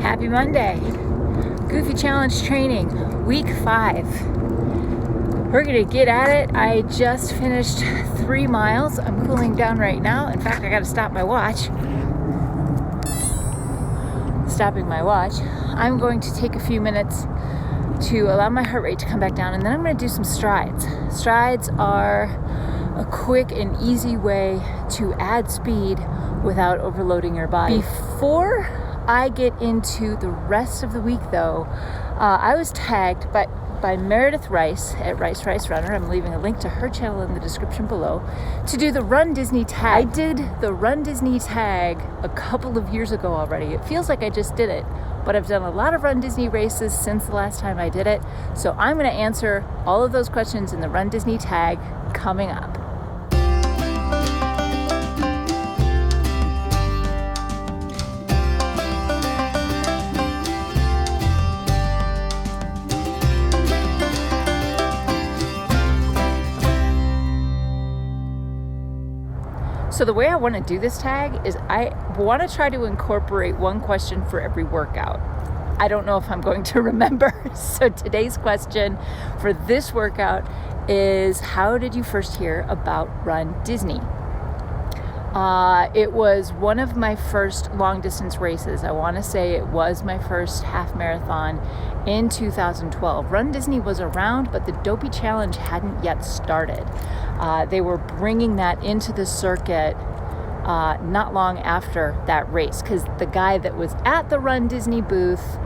Happy Monday. Goofy Challenge training, week 5. We're gonna get at it. I just finished 3 miles. I'm cooling down right now. In fact, I gotta stop my watch. Stopping my watch. I'm going to take a few minutes to allow my heart rate to come back down, and then I'm gonna do some strides. Strides are a quick and easy way to add speed without overloading your body. Before I get into the rest of the week though, I was tagged by Meredith Rice at Rice Runner. I'm leaving a link to her channel in the description below to do the RunDisney Tag. I did the RunDisney Tag a couple of years ago already. It feels like I just did it, but I've done a lot of RunDisney races since the last time I did it. So I'm gonna answer all of those questions in the RunDisney Tag coming up. So the way I want to do this tag is I want to try to incorporate one question for every workout. I don't know if I'm going to remember. So today's question for this workout is, how did you first hear about RunDisney? It was one of my first long distance races. I want to say it was my first half marathon in 2012. RunDisney was around, but the Dopey Challenge hadn't yet started. They were bringing that into the circuit not long after that race, because the guy that was at the RunDisney booth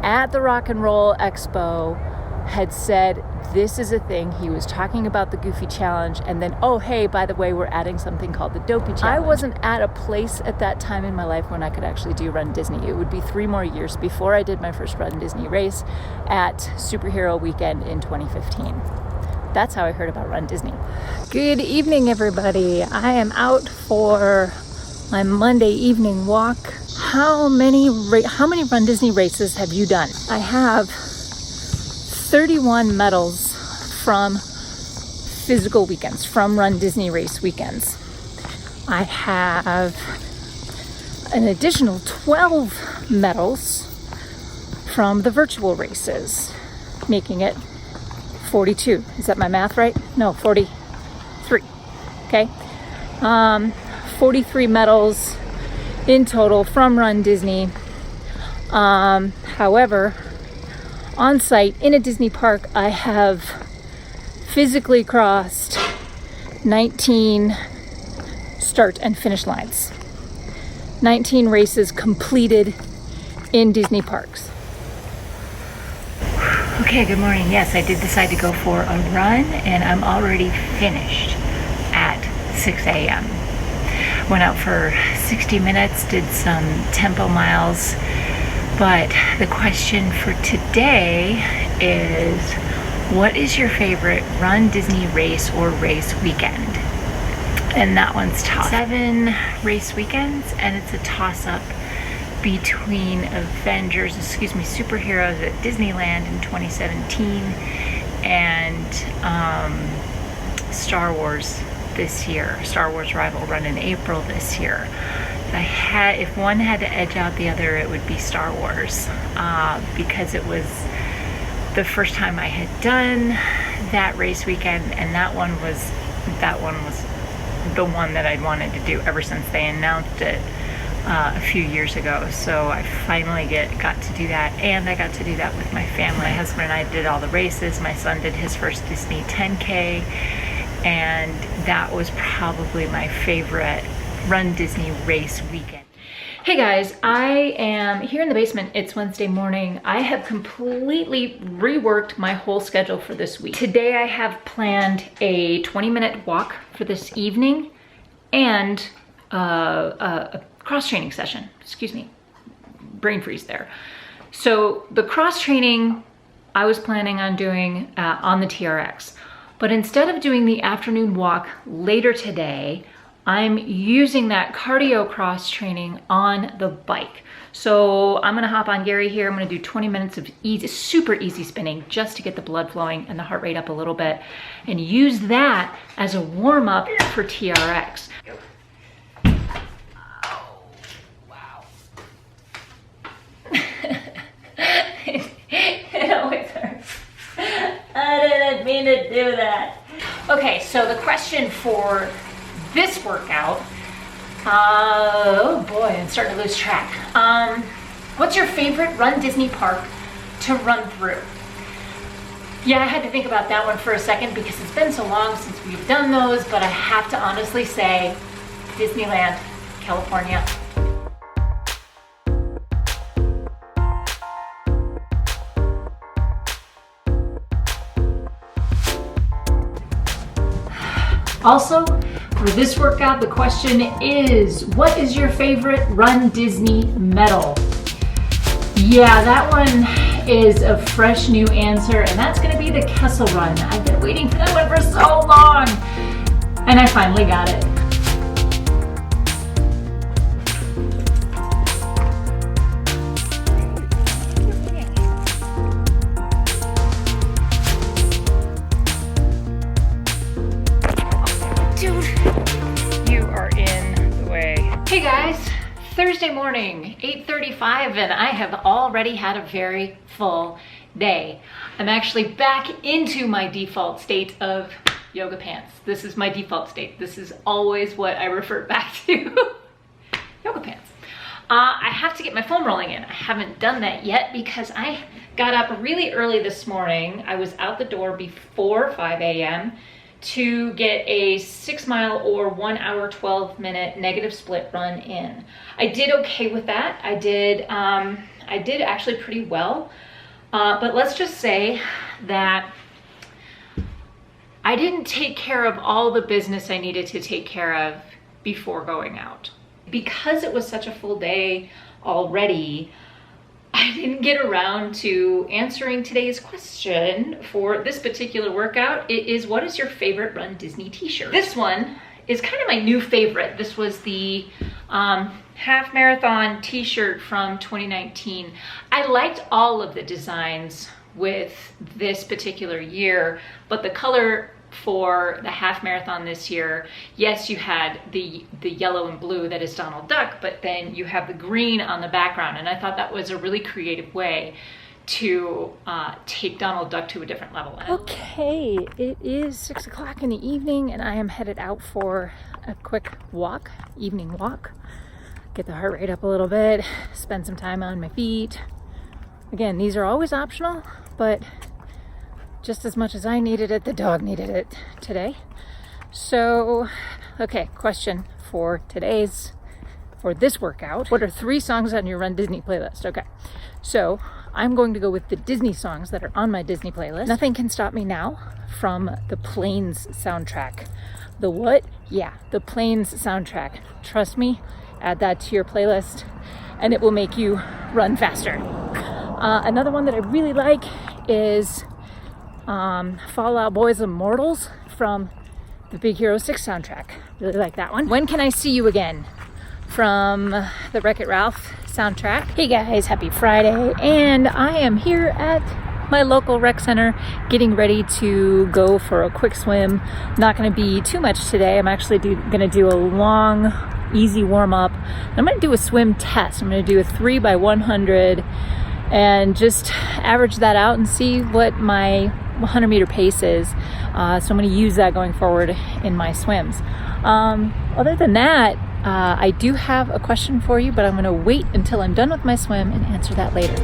at the Rock and Roll Expo had said, this is a thing. He was talking about the Goofy Challenge, and then, oh, hey, by the way, we're adding something called the Dopey Challenge. I wasn't at a place at that time in my life when I could actually do RunDisney. It would be 3 more years before I did my first RunDisney race at Superhero Weekend in 2015. That's how I heard about RunDisney. Good evening, everybody. I am out for my Monday evening walk. How many RunDisney races have you done? I have 31 medals from physical weekends, from RunDisney race weekends. I have an additional 12 medals from the virtual races, making it 42. Is that my math right? No, 43. Okay. 43 medals in total from RunDisney. However, on site in a Disney park, I have physically crossed 19 start and finish lines. 19 races completed in Disney parks. Okay, good morning. Yes, I did decide to go for a run, and I'm already finished at 6 a.m. Went out for 60 minutes, did some tempo miles. But the question for today is, what is your favorite RunDisney race or race weekend? And that one's tough. 7 race weekends, and it's a toss-up between superheroes at Disneyland in 2017 and Star Wars this year. Star Wars Rival Run in April this year. If one had to edge out the other, it would be Star Wars, because it was the first time I had done that race weekend, and that one was the one that I'd wanted to do ever since they announced it a few years ago. So I finally got to do that, and I got to do that with my family. My husband and I did all the races. My son did his first Disney 10K, and that was probably my favorite RunDisney race weekend. Hey guys, I am here in the basement. It's Wednesday morning. I have completely reworked my whole schedule for this week. Today I have planned a 20-minute walk for this evening and a cross-training session. Excuse me, brain freeze there. So the cross-training I was planning on doing on the TRX, but instead of doing the afternoon walk later today, I'm using that cardio cross training on the bike. So I'm gonna hop on Gary here. I'm gonna do 20 minutes of super easy spinning just to get the blood flowing and the heart rate up a little bit, and use that as a warm up for TRX. Oh, wow. so the question for this workout, oh boy, I'm starting to lose track. What's your favorite RunDisney park to run through? Yeah, I had to think about that one for a second because it's been so long since we've done those, but I have to honestly say Disneyland, California. Also, for this workout, the question is, what is your favorite RunDisney medal? Yeah, that one is a fresh new answer, and that's gonna be the Kessel Run. I've been waiting for that one for so long, and I finally got it. Hey guys, Thursday morning, 8:35, and I have already had a very full day. I'm actually back into my default state of yoga pants. This is my default state. This is always what I refer back to. Yoga pants. I have to get my foam rolling in. I haven't done that yet because I got up really early this morning. I was out the door before 5 a.m. to get a 6 mile or 1 hour, 12-minute negative split run in. I did okay with that. I did actually pretty well. But let's just say that I didn't take care of all the business I needed to take care of before going out. Because it was such a full day already, I didn't get around to answering today's question for this particular workout. It is, what is your favorite RunDisney T-shirt? This one is kind of my new favorite. This was the half marathon T-shirt from 2019. I liked all of the designs with this particular year, but the color for the half marathon this year, yes, you had the yellow and blue that is Donald Duck, but then you have the green on the background, and I thought that was a really creative way to take Donald Duck to a different level. Okay, it is 6 o'clock in the evening, and I am headed out for a quick walk, evening walk. Get the heart rate up a little bit, spend some time on my feet. Again, these are always optional, but just as much as I needed it, the dog needed it today. So, okay, question for this workout. What are 3 songs on your RunDisney playlist? Okay, so I'm going to go with the Disney songs that are on my Disney playlist. Nothing Can Stop Me Now from the Planes soundtrack. The what? Yeah, the Planes soundtrack. Trust me, add that to your playlist and it will make you run faster. Another one that I really like is Fall Out Boy's Immortals from the Big Hero 6 soundtrack. Really like that one. When Can I See You Again from the Wreck-It Ralph soundtrack. Hey guys, happy Friday, and I am here at my local rec center getting ready to go for a quick swim. Not going to be too much today. I'm actually going to do a long, easy warm-up. I'm going to do a swim test. I'm going to do a 3x100 and just average that out and see what my 100-meter pace is. So I'm going to use that going forward in my swims. Other than that, I do have a question for you, but I'm going to wait until I'm done with my swim and answer that later.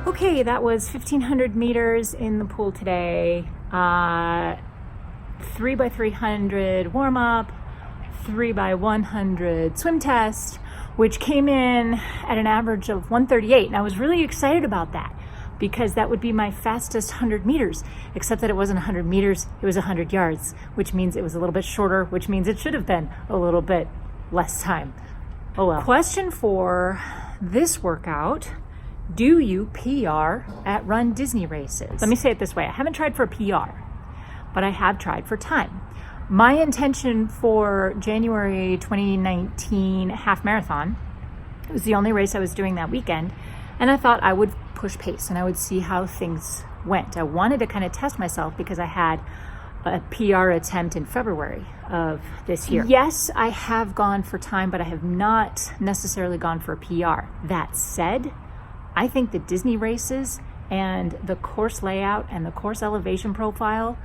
Okay, that was 1,500 meters in the pool today. 3x300 warm up, 3x100 swim test, which came in at an average of 1:38. And I was really excited about that because that would be my fastest 100 meters, except that it wasn't 100 meters, it was 100 yards, which means it was a little bit shorter, which means it should have been a little bit less time. Oh well. Question for this workout: do you PR at RunDisney races? Let me say it this way. I haven't tried for a PR, but I have tried for time. My intention for January 2019 half marathon, it was the only race I was doing that weekend, and I thought I would push pace and I would see how things went. I wanted to kind of test myself because I had a PR attempt in February of this year. Yes, I have gone for time, but I have not necessarily gone for a PR. That said, I think the Disney races and the course layout and the course elevation profile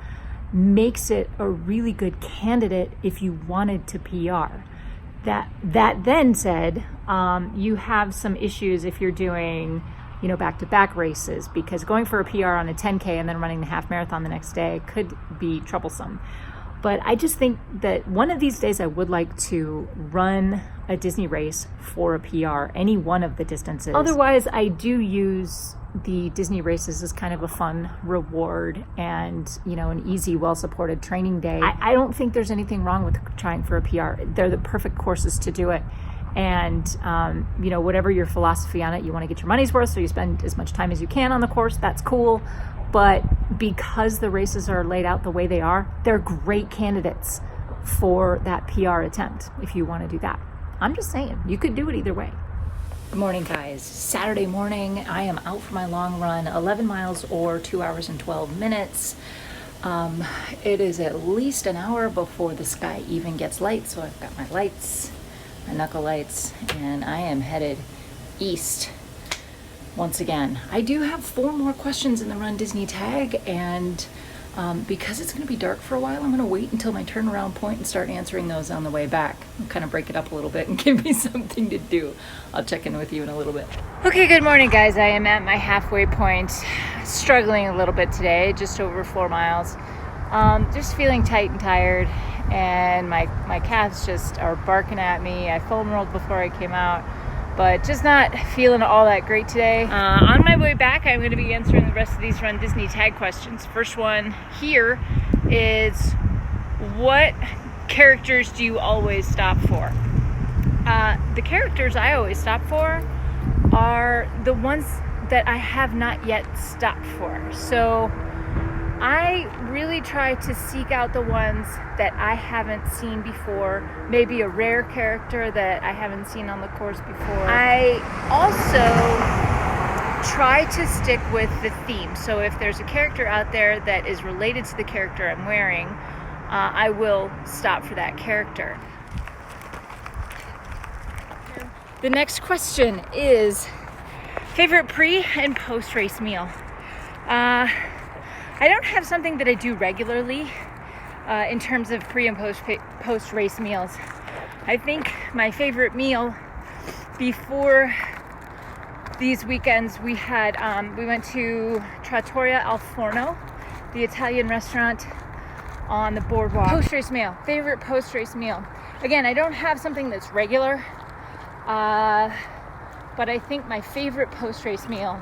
makes it a really good candidate if you wanted to PR. That then said, you have some issues if you're doing, back-to-back races, because going for a PR on a 10K and then running the half marathon the next day could be troublesome. But I just think that one of these days I would like to run a Disney race for a PR, any one of the distances. Otherwise, I do use the Disney races as kind of a fun reward and, an easy, well-supported training day. I don't think there's anything wrong with trying for a PR. They're the perfect courses to do it. And, whatever your philosophy on it, you want to get your money's worth, so you spend as much time as you can on the course, that's cool. But because the races are laid out the way they are, they're great candidates for that PR attempt if you want to do that. I'm just saying, you could do it either way. Good morning, guys. Saturday morning, I am out for my long run, 11 miles or 2 hours and 12 minutes. It is at least an hour before the sky even gets light, so I've got my lights, my knuckle lights, and I am headed east once again. I do have 4 more questions in the RunDisney Tag, and because it's going to be dark for a while, I'm going to wait until my turnaround point and start answering those on the way back. I'll kind of break it up a little bit and give me something to do. I'll check in with you in a little bit. Okay, good morning, guys. I am at my halfway point, struggling a little bit today, just over 4 miles. Just feeling tight and tired, and my calves just are barking at me. I foam rolled before I came out, but just not feeling all that great today. On my way back, I'm going to be answering the rest of these RunDisney Tag questions. First one here is, what characters do you always stop for? The characters I always stop for are the ones that I have not yet stopped for. So I really try to seek out the ones that I haven't seen before, maybe a rare character that I haven't seen on the course before. I also try to stick with the theme. So if there's a character out there that is related to the character I'm wearing, I will stop for that character. The next question is favorite pre and post race meal. I don't have something that I do regularly in terms of pre and post race meals. I think my favorite meal before these weekends, we went to Trattoria al Forno, the Italian restaurant on the boardwalk. Post race meal, favorite post race meal. Again, I don't have something that's regular, but I think my favorite post race meal,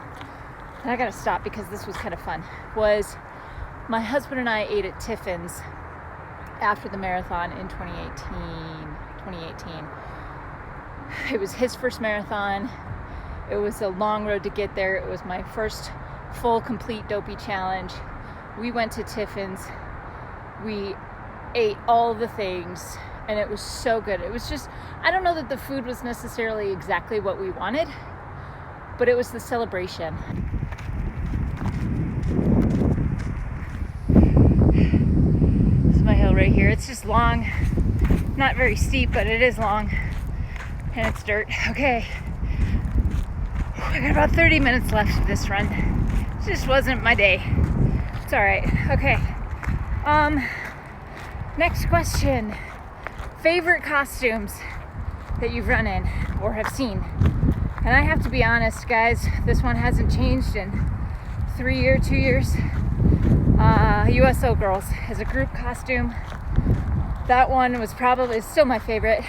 and I gotta stop because this was kind of fun, was my husband and I ate at Tiffin's after the marathon in 2018. It was his first marathon. It was a long road to get there. It was my first full, complete dopey challenge. We went to Tiffin's. We ate all the things, and it was so good. It was just, I don't know that the food was necessarily exactly what we wanted, but it was the celebration. My hill right here. It's just long, not very steep, but it is long, and it's dirt. Okay, I got about 30 minutes left of this run. It just wasn't my day. It's all right. Okay. Next question: favorite costumes that you've run in or have seen? And I have to be honest, guys, this one hasn't changed in 2 years. USO Girls as a group costume. That one was probably still my favorite.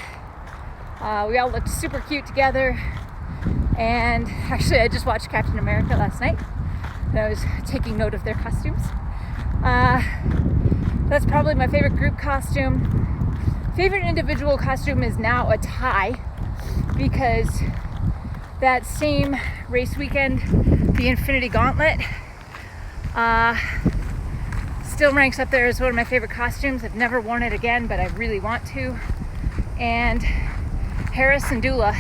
We all looked super cute together, and actually I just watched Captain America last night and I was taking note of their costumes. That's probably my favorite group costume. Favorite individual costume is now a tie, because that same race weekend, the Infinity Gauntlet, still ranks up there as one of my favorite costumes. I've never worn it again, but I really want to. And Harris and Dula,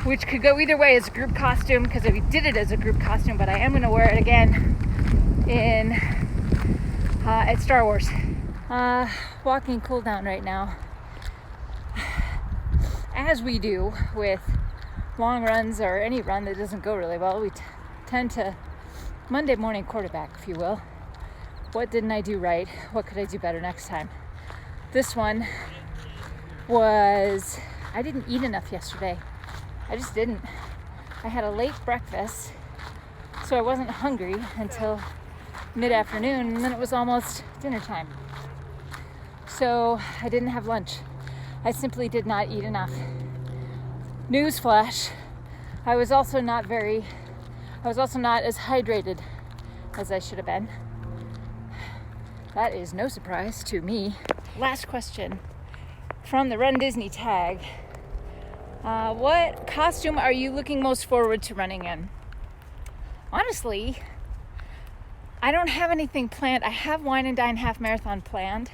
which could go either way as a group costume, because we did it as a group costume, but I am going to wear it again in at Star Wars. Walking cool down right now. As we do with long runs or any run that doesn't go really well, we tend to Monday morning quarterback, if you will. What didn't I do right? What could I do better next time? This one was, I didn't eat enough yesterday. I just didn't. I had a late breakfast, so I wasn't hungry until mid-afternoon, and then it was almost dinner time. So I didn't have lunch. I simply did not eat enough. Newsflash, I was also not as hydrated as I should have been. That is no surprise to me. Last question from the RunDisney Tag. What costume are you looking most forward to running in? Honestly, I don't have anything planned. I have Wine and Dine Half Marathon planned,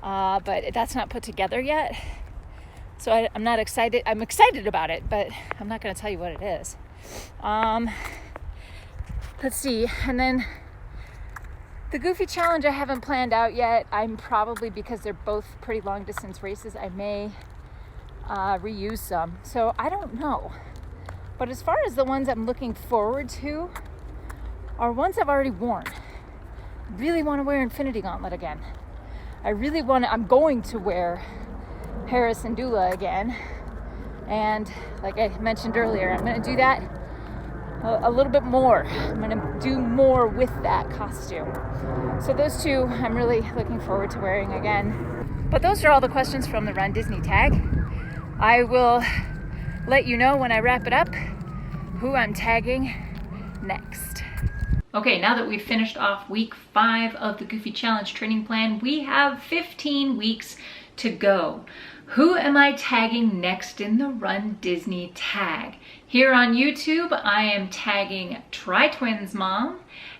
but that's not put together yet. So I'm not excited. I'm excited about it, but I'm not going to tell you what it is. Let's see. And then the Goofy Challenge I haven't planned out yet. I'm probably, because they're both pretty long distance races, I may reuse some. So I don't know. But as far as the ones I'm looking forward to are ones I've already worn. I really want to wear Infinity Gauntlet again. I'm going to wear Harris and Dula again. And like I mentioned earlier, I'm going to do that a little bit more. I'm going to do more with that costume. So those two I'm really looking forward to wearing again. But those are all the questions from the RunDisney Tag. I will let you know when I wrap it up who I'm tagging next. Okay, now that we've finished off week 5 of the Goofy Challenge training plan, we have 15 weeks to go. Who am I tagging next in the RunDisney Tag? Here on YouTube, I am tagging TriTwinsMom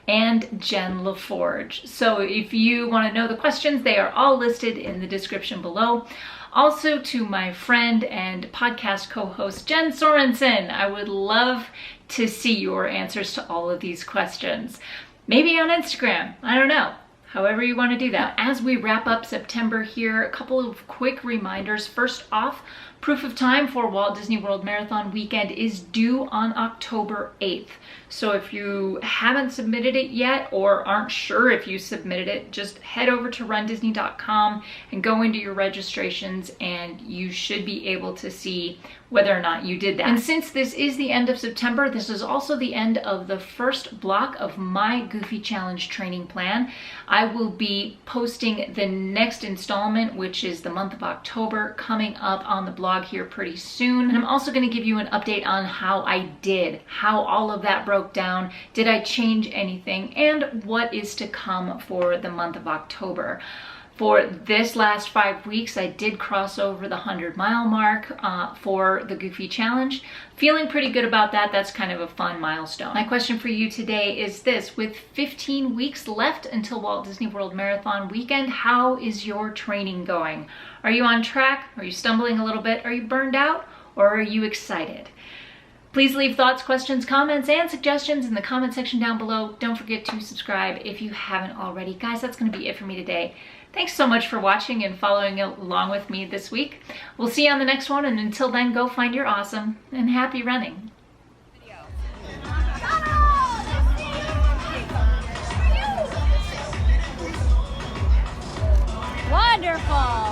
and Jen Lefforge. So if you want to know the questions, they are all listed in the description below. Also to my friend and podcast co-host, Jen Sorenson, I would love to see your answers to all of these questions. Maybe on Instagram, I don't know. However you want to do that. As we wrap up September here, a couple of quick reminders. First off, proof of time for Walt Disney World Marathon weekend is due on October 8th. So if you haven't submitted it yet or aren't sure if you submitted it, just head over to rundisney.com and go into your registrations, and you should be able to see whether or not you did that. And since this is the end of September, this is also the end of the first block of my Goofy Challenge training plan. I will be posting the next installment, which is the month of October, coming up on the blog here pretty soon. And I'm also going to give you an update on how I did, how all of that broke down, did I change anything, and what is to come for the month of October. For this last 5 weeks, I did cross over the 100-mile mark for the Goofy Challenge. Feeling pretty good about that. That's kind of a fun milestone. My question for you today is this: with 15 weeks left until Walt Disney World Marathon weekend, how is your training going? Are you on track? Are you stumbling a little bit? Are you burned out? Or are you excited? Please leave thoughts, questions, comments, and suggestions in the comment section down below. Don't forget to subscribe if you haven't already. Guys, that's going to be it for me today. Thanks so much for watching and following along with me this week. We'll see you on the next one, and until then, go find your awesome and happy running. Wonderful!